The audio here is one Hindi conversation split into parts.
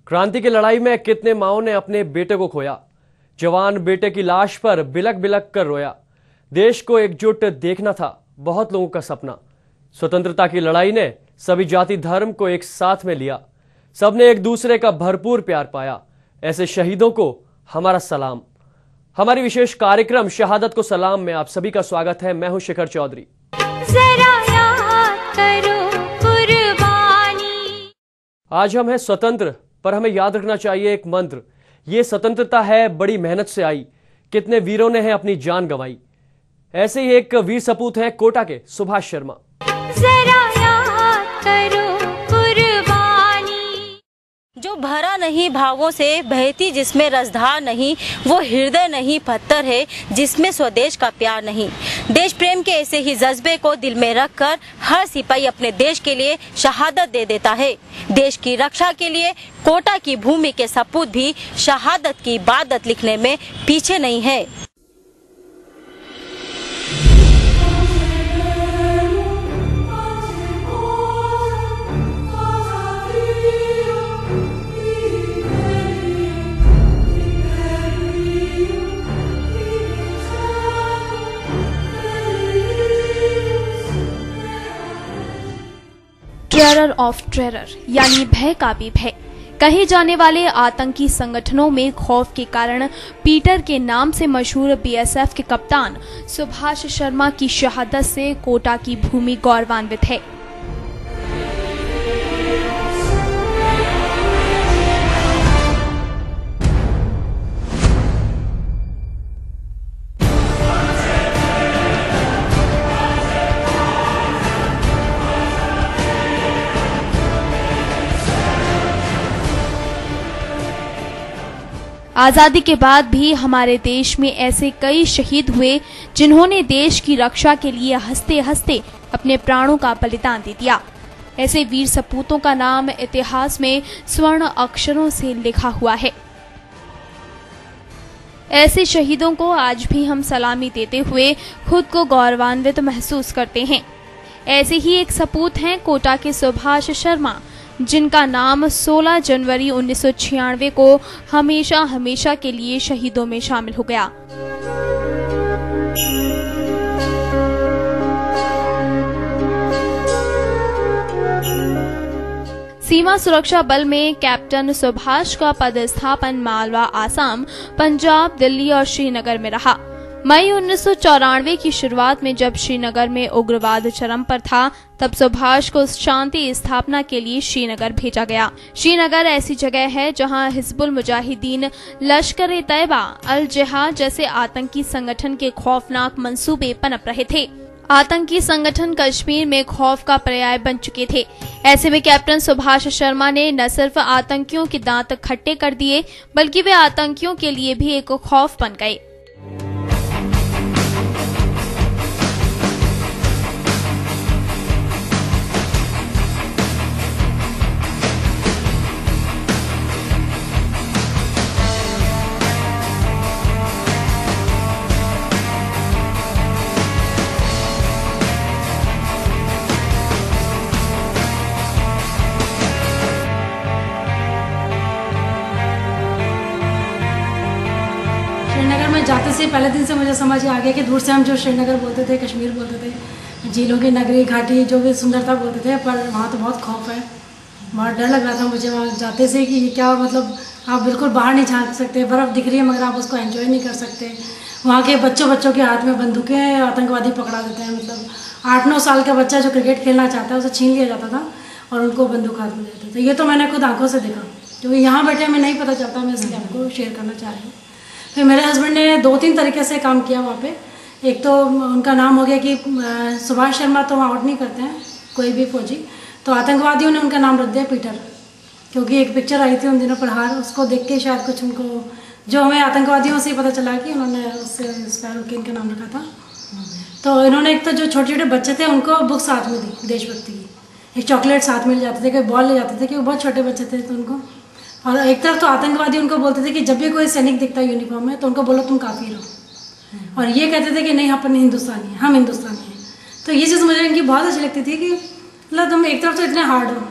क्रांति की लड़ाई में कितने माओं ने अपने बेटे को खोया। जवान बेटे की लाश पर बिलक बिलक कर रोया। देश को एकजुट देखना था बहुत लोगों का सपना। स्वतंत्रता की लड़ाई ने सभी जाति धर्म को एक साथ में लिया। सबने एक दूसरे का भरपूर प्यार पाया। ऐसे शहीदों को हमारा सलाम। हमारी विशेष कार्यक्रम शहादत को सलाम में आप सभी का स्वागत है। मैं हूं शिखर चौधरी। जरा याद करो कुर्बानी। आज हम हैं स्वतंत्र, पर हमें याद रखना चाहिए एक मंत्र। ये स्वतंत्रता है बड़ी मेहनत से आई। कितने वीरों ने है अपनी जान गंवाई। ऐसे ही एक वीर सपूत हैं कोटा के सुभाष शर्मा। जरा याद करो कुर्बानी। जो भरा नहीं भावों से, बहती जिसमें रसधार नहीं, वो हृदय नहीं पत्थर है जिसमें स्वदेश का प्यार नहीं। देश प्रेम के ऐसे ही जज्बे को दिल में रखकर हर सिपाही अपने देश के लिए शहादत दे देता है। देश की रक्षा के लिए कोटा की भूमि के सपूत भी शहादत की इबादत लिखने में पीछे नहीं है। टेरर ऑफ टेरर यानी भय का भी भय कहे जाने वाले आतंकी संगठनों में खौफ के कारण पीटर के नाम से मशहूर बीएसएफ के कप्तान सुभाष शर्मा की शहादत से कोटा की भूमि गौरवान्वित है। आजादी के बाद भी हमारे देश में ऐसे कई शहीद हुए जिन्होंने देश की रक्षा के लिए हंसते हंसते अपने प्राणों का बलिदान दे दिया। ऐसे वीर सपूतों का नाम इतिहास में स्वर्ण अक्षरों से लिखा हुआ है। ऐसे शहीदों को आज भी हम सलामी देते हुए खुद को गौरवान्वित महसूस करते हैं। ऐसे ही एक सपूत हैं कोटा के सुभाष शर्मा, जिनका नाम 16 जनवरी 1996 को हमेशा हमेशा के लिए शहीदों में शामिल हो गया। सीमा सुरक्षा बल में कैप्टन सुभाष का पदस्थापन मालवा, आसाम, पंजाब, दिल्ली और श्रीनगर में रहा। मई 1994 की शुरुआत में जब श्रीनगर में उग्रवाद चरम पर था, तब सुभाष को शांति स्थापना के लिए श्रीनगर भेजा गया। श्रीनगर ऐसी जगह है जहां हिजबुल मुजाहिदीन, लश्कर-ए-तैयबा, अल जिहाद जैसे आतंकी संगठन के खौफनाक मंसूबे पनप रहे थे। आतंकी संगठन कश्मीर में खौफ का पर्याय बन चुके थे। ऐसे में कैप्टन सुभाष शर्मा ने न सिर्फ आतंकियों के दांत खट्टे कर दिए, बल्कि वे आतंकियों के लिए भी एक खौफ बन गए। श्रीनगर में जाते से पहले दिन से मुझे समझ आ गया कि दूर से हम जो श्रीनगर बोलते थे, कश्मीर बोलते थे, झीलों की नगरी, घाटी, जो भी सुंदरता बोलते थे, पर वहाँ तो बहुत खौफ है। बहुत डर लग रहा था मुझे वहाँ जाते से कि क्या मतलब आप बिल्कुल बाहर नहीं झाँक सकते। बर्फ़ दिख रही है मगर आप उसको एंजॉय नहीं कर सकते। वहाँ के बच्चों के हाथ में बंदूकें आतंकवादी पकड़ा देते हैं। मतलब 8-9 साल का बच्चा जो क्रिकेट खेलना चाहता है उसे छीन लिया जाता था और उनको बंदूक हाथ में देते थे। ये तो मैंने खुद आंखों से देखा, क्योंकि यहाँ बैठे हमें नहीं पता चलता। मैं इसलिए आपको शेयर करना चाह रही हूँ। फिर मेरे हस्बैंड ने 2-3 तरीके से काम किया वहाँ पे। एक तो उनका नाम हो गया कि सुभाष शर्मा तो वहाँ आउट नहीं करते हैं कोई भी फौजी, तो आतंकवादियों ने उनका नाम रख दिया पीटर, क्योंकि एक पिक्चर आई थी उन दिनों प्रहार, उसको देख के शायद कुछ उनको, जो हमें आतंकवादियों से पता चला कि उन्होंने उससे इंस्पायर होकर इनका नाम रखा था। तो इन्होंने एक तो जो छोटे छोटे बच्चे थे उनको बुक साथ में दी देशभक्ति की, एक चॉकलेट साथ मिल जाते थे, कोई बॉल ले जाते थे, क्योंकि बहुत छोटे बच्चे थे तो उनको। और एक तरफ तो आतंकवादी उनको बोलते थे कि जब भी कोई सैनिक दिखता है यूनिफॉर्म में तो उनको बोलो तुम काफिर हो, और ये कहते थे कि नहीं अपन हिंदुस्तानी हैं, हम हिंदुस्तानी हैं। तो ये चीज़ मुझे इनकी बहुत अच्छी लगती थी कि मतलब तुम एक तरफ तो इतने हार्ड हो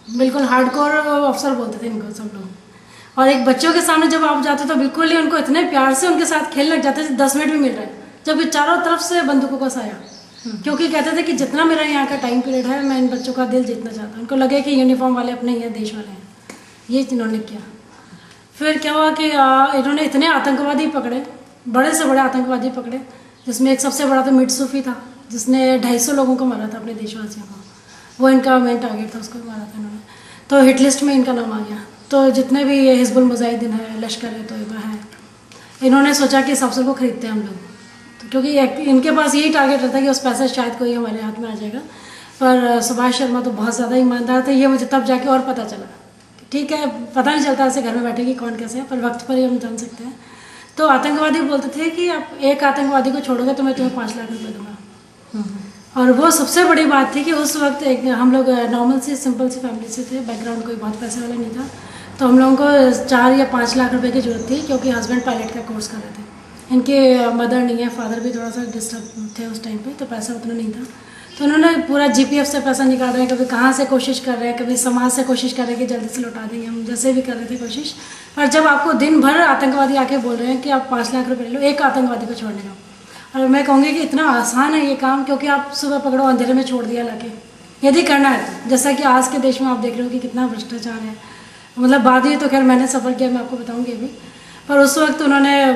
बिल्कुल हार्डकोर अफसर बोलते थे इनको सब लोग। और एक बच्चों के सामने जब आप जाते तो बिल्कुल ही उनको इतने प्यार से उनके साथ खेलने लग जाते थे, 10 मिनट भी मिल रहे हैं, जबकि चारों तरफ से बंदूकों का साया। क्योंकि कहते थे कि जितना मेरा यहाँ का टाइम पीरियड है मैं इन बच्चों का दिल जीतना चाहता हूँ, उनको लगे कि यूनिफॉर्म वाले अपने ही हैं, देश वाले हैं। ये इन्होंने किया। फिर क्या हुआ कि इन्होंने इतने आतंकवादी पकड़े, बड़े से बड़े आतंकवादी पकड़े, जिसमें एक सबसे बड़ा तो मिट सूफी था जिसने 250 लोगों को मारा था अपने देशवासियों को। वो इनका मेन टारगेट था, उसको मारा था इन्होंने। तो हिट लिस्ट में इनका नाम आ गया। तो जितने भी ये हिजबुल मुजाहिदीन है, लश्कर है, तोयबा है, इन्होंने सोचा कि इस अफसर को खरीदते हैं हम लोग। तो क्योंकि इनके पास यही टारगेट रहता है कि उस पैसा शायद कोई हमारे हाथ में आ जाएगा। पर सुभाष शर्मा तो बहुत ज़्यादा ईमानदार थे। ये मुझे तब जाके और पता चला। ठीक है, पता नहीं चलता ऐसे घर में बैठे कि कौन कैसे है, पर वक्त पर ही हम जान सकते हैं। तो आतंकवादी बोलते थे कि आप एक आतंकवादी को छोड़ोगे तो मैं तुम्हें 5 लाख रुपये दूंगा। और वो सबसे बड़ी बात थी कि उस वक्त हम लोग नॉर्मल सी सिंपल सी फैमिली से थे, बैकग्राउंड कोई बहुत पैसे वाला नहीं था। तो हम लोगों को 4 या 5 लाख रुपए की जरूरत थी, क्योंकि हस्बैंड पायलट का कोर्स कर रहे थे। इनके मदर नहीं है, फादर भी थोड़ा सा डिस्टर्ब थे उस टाइम पे, तो पैसा उतना नहीं था। तो उन्होंने पूरा जीपीएफ से पैसा निकाल रहे हैं, कभी कहाँ से कोशिश कर रहे हैं, कभी समाज से कोशिश कर रहे हैं कि जल्दी से लौटा देंगे हम, जैसे भी कर रहे थे कोशिश। पर जब आपको दिन भर आतंकवादी आके बोल रहे हैं कि आप 5 लाख रुपये ले लो एक आतंकवादी को छोड़ने का, और मैं कहूँगी कि इतना आसान है ये काम, क्योंकि आप सुबह पकड़ो अंधेरे में छोड़ दिया लाके, यदि करना है तो। जैसा कि आज के देश में आप देख रहे हो कि कितना भ्रष्टाचार है। मतलब बाद ही तो खैर मैंने सफ़र किया, मैं आपको बताऊँगी अभी। पर उस वक्त उन्होंने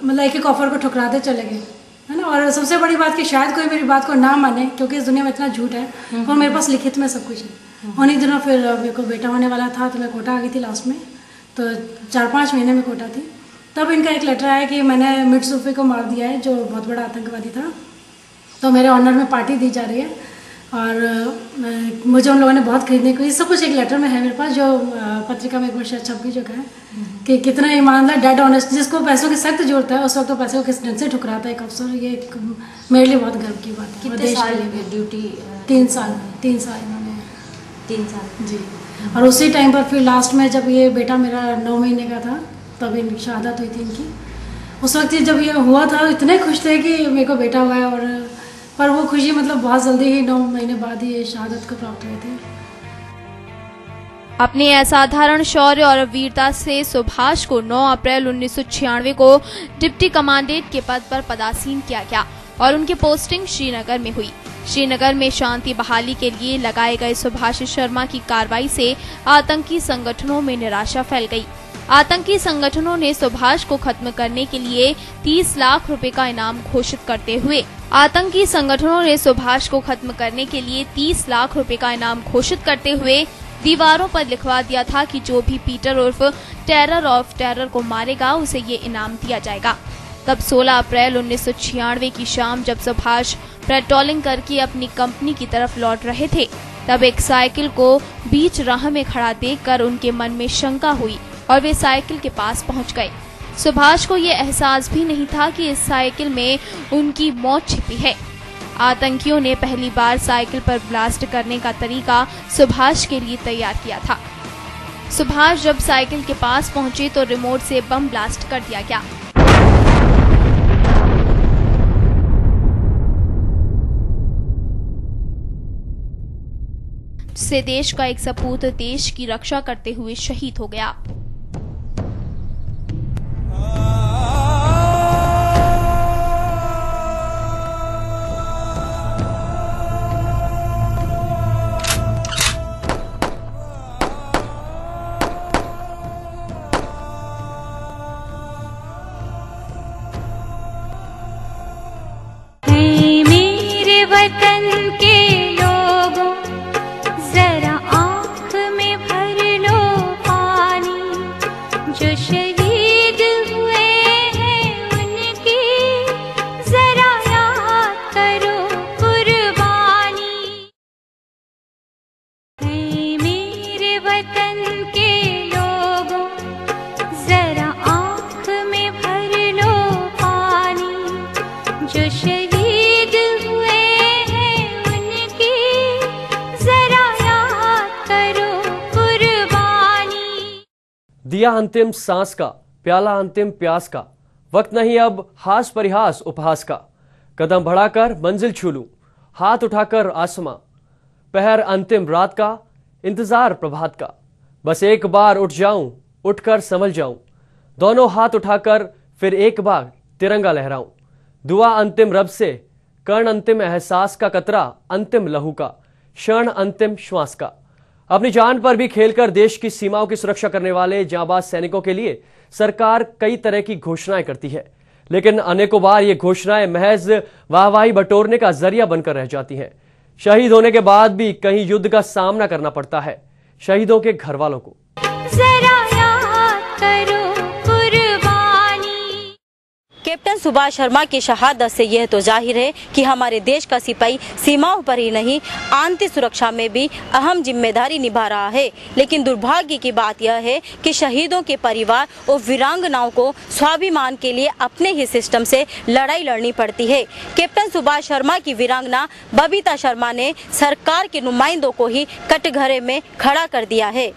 मतलब एक ऑफर को ठुकराते चले गए, है ना। और सबसे बड़ी बात कि शायद कोई मेरी बात को ना माने, क्योंकि इस दुनिया में इतना झूठ है, और मेरे पास लिखित में सब कुछ है। उन्हीं दिनों फिर मेरे को बेटा होने वाला था, तो मैं कोटा आ गई थी लास्ट में, तो 4-5 महीने में कोटा थी। तब इनका एक लेटर आया कि मैंने मिट सूफी को मार दिया है, जो बहुत बड़ा आतंकवादी था, तो मेरे ऑनर में पार्टी दी जा रही है। और मुझे उन लोगों ने बहुत खरीदने को, ये सब कुछ एक लेटर में है मेरे पास, जो पत्रिका में एक बार शायद छप भी चुका है, कि कितना ईमानदार, डेड ऑनेस्ट, जिसको पैसों की सख्त जरूरत है उस वक्त तो पैसों को किस ढंग से ठुकराता है एक अफसर। ये मेरे लिए बहुत गर्व की बात है। कितने साल ड्यूटी? 3 साल इन्होंने। 3 साल जी। और उसी टाइम पर फिर लास्ट में जब ये बेटा मेरा 9 महीने का था, तब इनकी शहादत हुई थी इनकी। उस वक्त जब ये हुआ था इतने खुश थे कि मेरे को बेटा हुआ है, और पर वो खुशी मतलब बहुत जल्दी ही 9 महीने बाद ही ये शहादत को प्राप्त हुए थे। अपने असाधारण शौर्य और वीरता से सुभाष को 9 अप्रैल 1996 को डिप्टी कमांडेंट के पद पर पदासीन किया गया और उनकी पोस्टिंग श्रीनगर में हुई। श्रीनगर में शांति बहाली के लिए लगाए गए सुभाष शर्मा की कार्रवाई से आतंकी संगठनों में निराशा फैल गई। आतंकी संगठनों ने सुभाष को खत्म करने के लिए 30 लाख रुपए का इनाम घोषित करते हुए दीवारों पर लिखवा दिया था कि जो भी पीटर उर्फ टेरर ऑफ टेरर को मारेगा उसे ये इनाम दिया जाएगा। तब 16 अप्रैल 1996 की शाम जब सुभाष पेट्रोलिंग करके अपनी कंपनी की तरफ लौट रहे थे, तब एक साइकिल को बीच राह में खड़ा देखकर उनके मन में शंका हुई और वे साइकिल के पास पहुंच गए। सुभाष को ये एहसास भी नहीं था कि इस साइकिल में उनकी मौत छिपी है। आतंकियों ने पहली बार साइकिल पर ब्लास्ट करने का तरीका सुभाष के लिए तैयार किया था। सुभाष जब साइकिल के पास पहुंचे तो रिमोट से बम ब्लास्ट कर दिया गया। जिससे देश का एक सपूत देश की रक्षा करते हुए शहीद हो गया। वतन के लोगों जरा आँख में भर लो पानी, जो शहीद हुए हैं उनकी जरा याद करो कुर्बानी। मेरे वतन के लोगों जरा आँख में भर लो पानी, जो शहीद दिया अंतिम सांस का, प्याला अंतिम प्यास का, वक्त नहीं अब हास परिहास उपहास का। कदम बढ़ाकर मंजिल छू लूं, हाथ उठाकर आसमां, पहर अंतिम रात का, इंतजार प्रभात का, बस एक बार उठ जाऊं, उठकर संभल जाऊं, दोनों हाथ उठाकर फिर एक बार तिरंगा लहराऊं। दुआ अंतिम रब से, कर्ण अंतिम एहसास का कतरा, अंतिम लहू का क्षण, अंतिम श्वास का। अपनी जान पर भी खेलकर देश की सीमाओं की सुरक्षा करने वाले जांबाज सैनिकों के लिए सरकार कई तरह की घोषणाएं करती है, लेकिन अनेकों बार ये घोषणाएं महज वाहवाही बटोरने का जरिया बनकर रह जाती हैं। शहीद होने के बाद भी कहीं युद्ध का सामना करना पड़ता है शहीदों के घर वालों को। जरा याद करो कुर्बानी। कैप्टन सुभाष शर्मा की शहादत से यह तो जाहिर है कि हमारे देश का सिपाही सीमाओं पर ही नहीं, आंतरिक सुरक्षा में भी अहम जिम्मेदारी निभा रहा है। लेकिन दुर्भाग्य की बात यह है कि शहीदों के परिवार और वीरांगनाओं को स्वाभिमान के लिए अपने ही सिस्टम से लड़ाई लड़नी पड़ती है। कैप्टन सुभाष शर्मा की वीरांगना बबीता शर्मा ने सरकार के नुमाइंदों को ही कटघरे में खड़ा कर दिया है।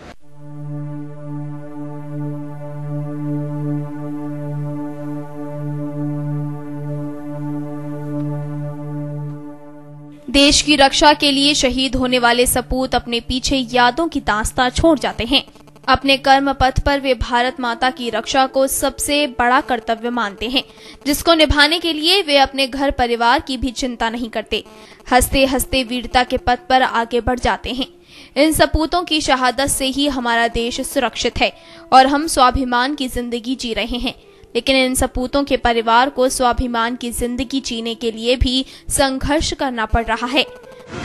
देश की रक्षा के लिए शहीद होने वाले सपूत अपने पीछे यादों की दास्तां छोड़ जाते हैं। अपने कर्म पथ पर वे भारत माता की रक्षा को सबसे बड़ा कर्तव्य मानते हैं, जिसको निभाने के लिए वे अपने घर परिवार की भी चिंता नहीं करते। हंसते हंसते वीरता के पथ पर आगे बढ़ जाते हैं। इन सपूतों की शहादत से ही हमारा देश सुरक्षित है और हम स्वाभिमान की जिंदगी जी रहे हैं। लेकिन इन सपूतों के परिवार को स्वाभिमान की जिंदगी जीने के लिए भी संघर्ष करना पड़ रहा है।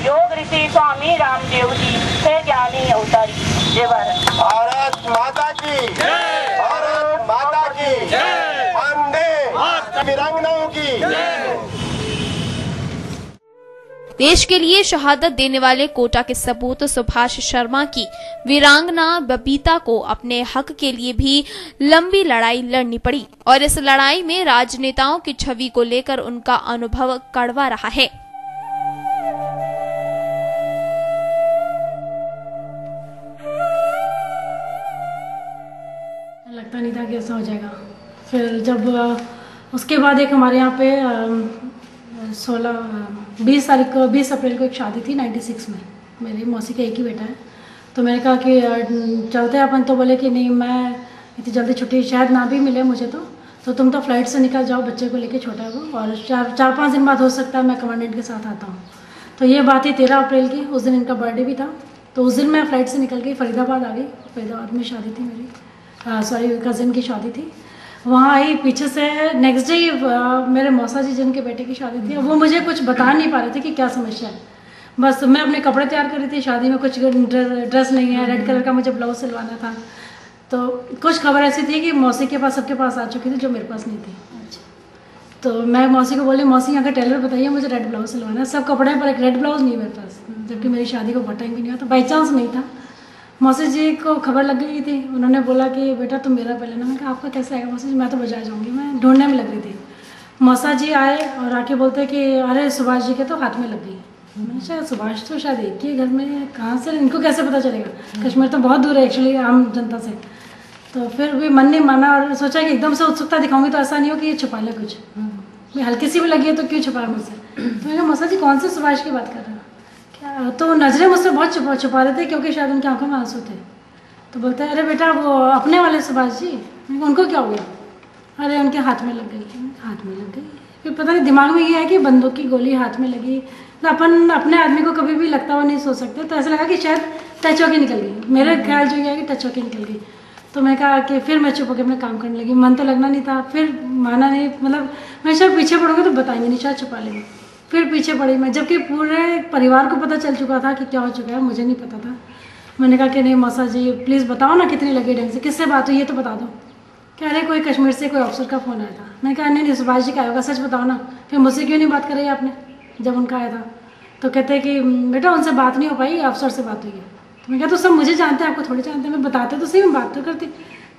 योग ऋषि स्वामी रामदेव जी से ज्ञानी अवतारी। जय भारत। भारत माता की जय। भारत माता की जय। वंदे वीरांगनाओं की जय। देश के लिए शहादत देने वाले कोटा के सपूत सुभाष शर्मा की वीरांगना बबीता को अपने हक के लिए भी लंबी लड़ाई लड़नी पड़ी और इस लड़ाई में राजनेताओं की छवि को लेकर उनका अनुभव कड़वा रहा है। लगता नहीं था कि ऐसा हो जाएगा। फिर जब उसके बाद एक हमारे यहाँ पे 20 अप्रैल को एक शादी थी 96 में। मेरी मौसी का एक ही बेटा है, तो मैंने कहा कि चलते हैं अपन। तो बोले कि नहीं, मैं इतनी जल्दी छुट्टी शायद ना भी मिले मुझे, तो तुम तो फ्लाइट से निकल जाओ, बच्चे को लेके, छोटा है वो, और 4-5 दिन बाद हो सकता है मैं कमांडेंट के साथ आता हूँ। तो ये बात थी 13 अप्रैल की। उस दिन इनका बर्थडे भी था, तो उस दिन मैं फ़्लाइट से निकल गई, फरीदाबाद आ गई। फरीदाबाद में शादी थी मेरी, कज़न की शादी थी। वहाँ आई, पीछे से नेक्स्ट डे मेरे मौसा जी जिनके बेटे की शादी थी, वो मुझे कुछ बता नहीं पा रहे थे कि क्या समस्या है। बस मैं अपने कपड़े तैयार कर रही थी, शादी में कुछ ड्रेस नहीं है, रेड कलर का मुझे ब्लाउज सिलवाना था। तो कुछ खबर ऐसी थी कि मौसी के पास, सबके पास आ चुकी थी, जो मेरे पास नहीं थी। तो मैं मौसी को बोली, मौसी यहाँ का टेलर बताइए, मुझे रेड ब्लाउज सिलवाना है। सब कपड़े पर एक रेड ब्लाउज नहीं मेरे पास, जबकि मेरी शादी को बहुत टाइम भी नहीं हुआ, तो बाई चांस नहीं था। मौसी जी को खबर लग गई थी, उन्होंने बोला कि बेटा तुम मेरा पहले ना। मैंने कहा आपका कैसे आएगा मौसी जी, मैं तो बाजार जाऊँगी, मैं ढूंढने में लग रही थी। मौसा जी आए और आके बोलते कि अरे सुभाष जी के तो हाथ में लग गई। मैंने शायद सुभाष तो शायद एक ही घर में, कहाँ से, इनको कैसे पता चलेगा, कश्मीर तो बहुत दूर है एक्चुअली आम जनता से। तो फिर भी मन नहीं माना और सोचा कि एकदम से उत्सुकता दिखाऊंगी तो ऐसा नहीं हो कि ये छुपा ले कुछ, मैं हल्की सी भी लगी है तो क्यों छुपाया मुझसे। तो मैंने कहा मौसा जी कौन से सुभाष की बात कर रहे हो क्या? तो नजरें मुझसे बहुत छुपा रहे थे, क्योंकि शायद उनकी आंखों में आंसू थे। तो बोलते हैं अरे बेटा वो अपने वाले सुभाष जी। उनको क्या हो गया? अरे उनके हाथ में लग गई। हाथ में लग गई, फिर पता नहीं दिमाग में ये है कि बंदूक की गोली हाथ में लगी। तो अपन अपने आदमी को कभी भी लगता हुआ नहीं सोच सकते, तो ऐसा लगा कि शायद टच होके निकल गई। मेरे ख्याल जो है कि टच होके निकल गई। तो मैं कहा कि फिर मैं चुप होकर अपने काम करने लगी, मन तो लगना नहीं था। फिर माना नहीं, मतलब मैं शायद पीछे पड़ूंगी तो बताएंगे नहीं, शायद छुपा लेंगे। फिर पीछे पड़ी मैं, जबकि पूरे परिवार को पता चल चुका था कि क्या हो चुका है, मुझे नहीं पता था। मैंने कहा कि नहीं मौसा जी प्लीज़ बताओ ना कितनी लगी ढंग से, किससे बात हुई ये तो बता दो। कह रहे कोई कश्मीर से कोई ऑफिसर का फ़ोन आया था। मैंने कहा नहीं सुभाष जी का आएगा, सच बताओ ना। फिर मुझसे क्यों नहीं बात करी आपने जब उनका आया था? तो कहते कि बेटा उनसे बात नहीं हो पाई, अफसर से बात हुई है। तो मैं कहा तो सब मुझे जानते हैं, आपको थोड़ी जानते हैं, मैं बताते तो सही, मैं बात तो करती।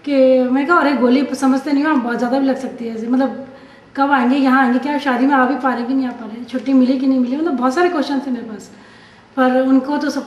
कि मैं कहा अरे गोली समझते नहीं हो, बहुत ज़्यादा भी लग सकती है ऐसे, मतलब कब आएंगे, यहाँ आएंगे क्या, शादी में आ भी पा रहे कि नहीं आ पा रहे, छुट्टी मिली कि नहीं मिली, मतलब बहुत सारे क्वेश्चन थे मेरे पास। पर उनको तो सब